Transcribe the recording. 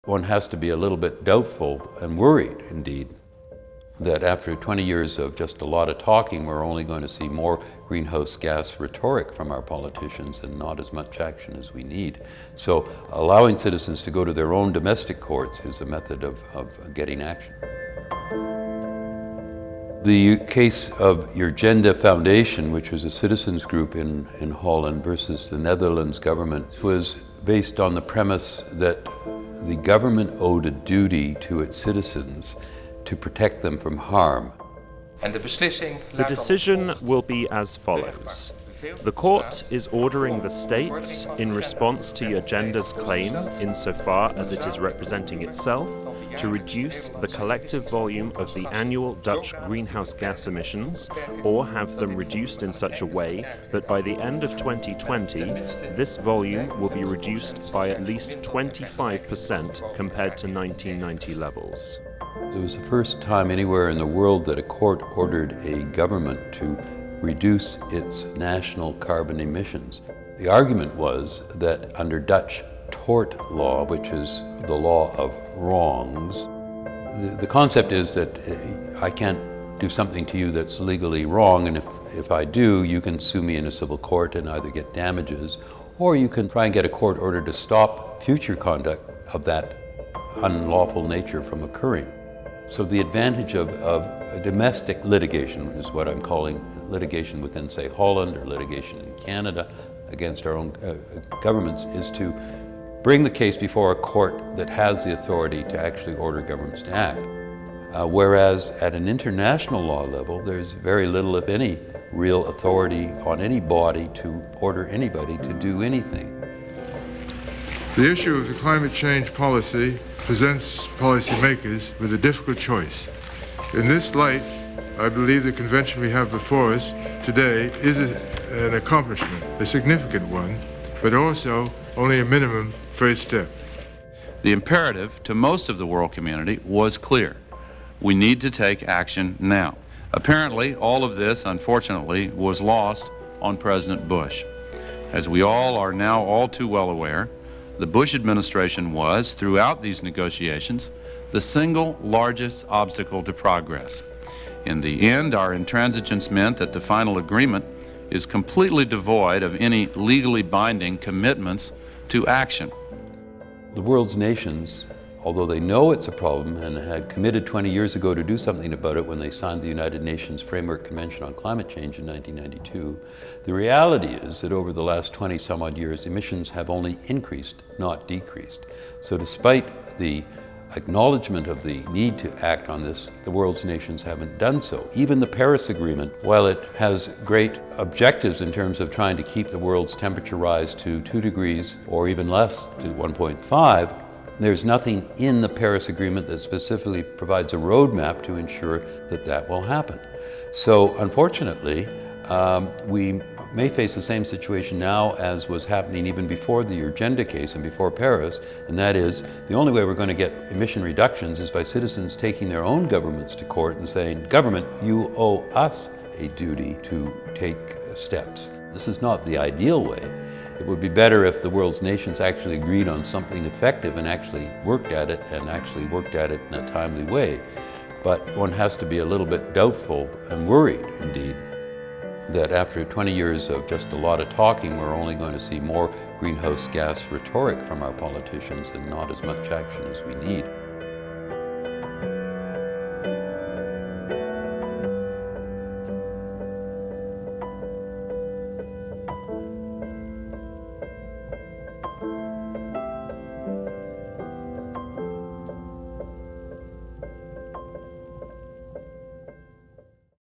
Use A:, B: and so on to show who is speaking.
A: One has to be a little bit doubtful and worried, indeed, that after 20 years of just a lot of talking, we're only going to see more greenhouse gas rhetoric from our politicians and not as much action as we need. So allowing citizens to go to their own domestic courts is a method of getting action. The case of Urgenda Foundation, which was a citizens group in Holland versus the Netherlands government, was based on the premise that the government owed a duty to its citizens to protect them from harm.
B: The decision will be as follows. The court is ordering the state, in response to Urgenda's claim, insofar as it is representing itself, to reduce the collective volume of the annual Dutch greenhouse gas emissions, or have them reduced in such a way that by the end of 2020, this volume will be reduced by at least 25% compared to 1990 levels.
A: It was the first time anywhere in the world that a court ordered a government to reduce its national carbon emissions. The argument was that under Dutch tort law, which is the law of wrongs, the concept is that I can't do something to you that's legally wrong, and if I do, you can sue me in a civil court and either get damages, or you can try and get a court order to stop future conduct of that unlawful nature from occurring. So the advantage of domestic litigation is what I'm calling litigation within, say, Holland, or litigation in Canada against our own governments, is to bring the case before a court that has the authority to actually order governments to act. Whereas at an international law level, there's very little, if any, real authority on any body to order anybody to do anything.
C: The issue of the climate change policy presents policymakers with a difficult choice. In this light, I believe the convention we have before us today is an accomplishment, a significant one, but also only a minimum first step.
D: The imperative to most of the world community was clear. We need to take action now. Apparently, all of this, unfortunately, was lost on President Bush. As we all are now all too well aware, the Bush administration was, throughout these negotiations, the single largest obstacle to progress. In the end, our intransigence meant that the final agreement is completely devoid of any legally binding commitments to action.
A: The world's nations, although they know it's a problem and had committed 20 years ago to do something about it when they signed the United Nations Framework Convention on Climate Change in 1992, the reality is that over the last 20 some odd years, emissions have only increased, not decreased. So despite the acknowledgement of the need to act on this, the world's nations haven't done so. Even the Paris Agreement, while it has great objectives in terms of trying to keep the world's temperature rise to 2 degrees or even less, to 1.5, there's nothing in the Paris Agreement that specifically provides a roadmap to ensure that that will happen. So unfortunately, we may face the same situation now as was happening even before the Urgenda case and before Paris, and that is the only way we're going to get emission reductions is by citizens taking their own governments to court and saying, government, you owe us a duty to take steps. This is not the ideal way. It would be better if the world's nations actually agreed on something effective and actually worked at it in a timely way. But one has to be a little bit doubtful and worried, indeed, that after 20 years of just a lot of talking, we're only going to see more greenhouse gas rhetoric from our politicians and not as much action as we need.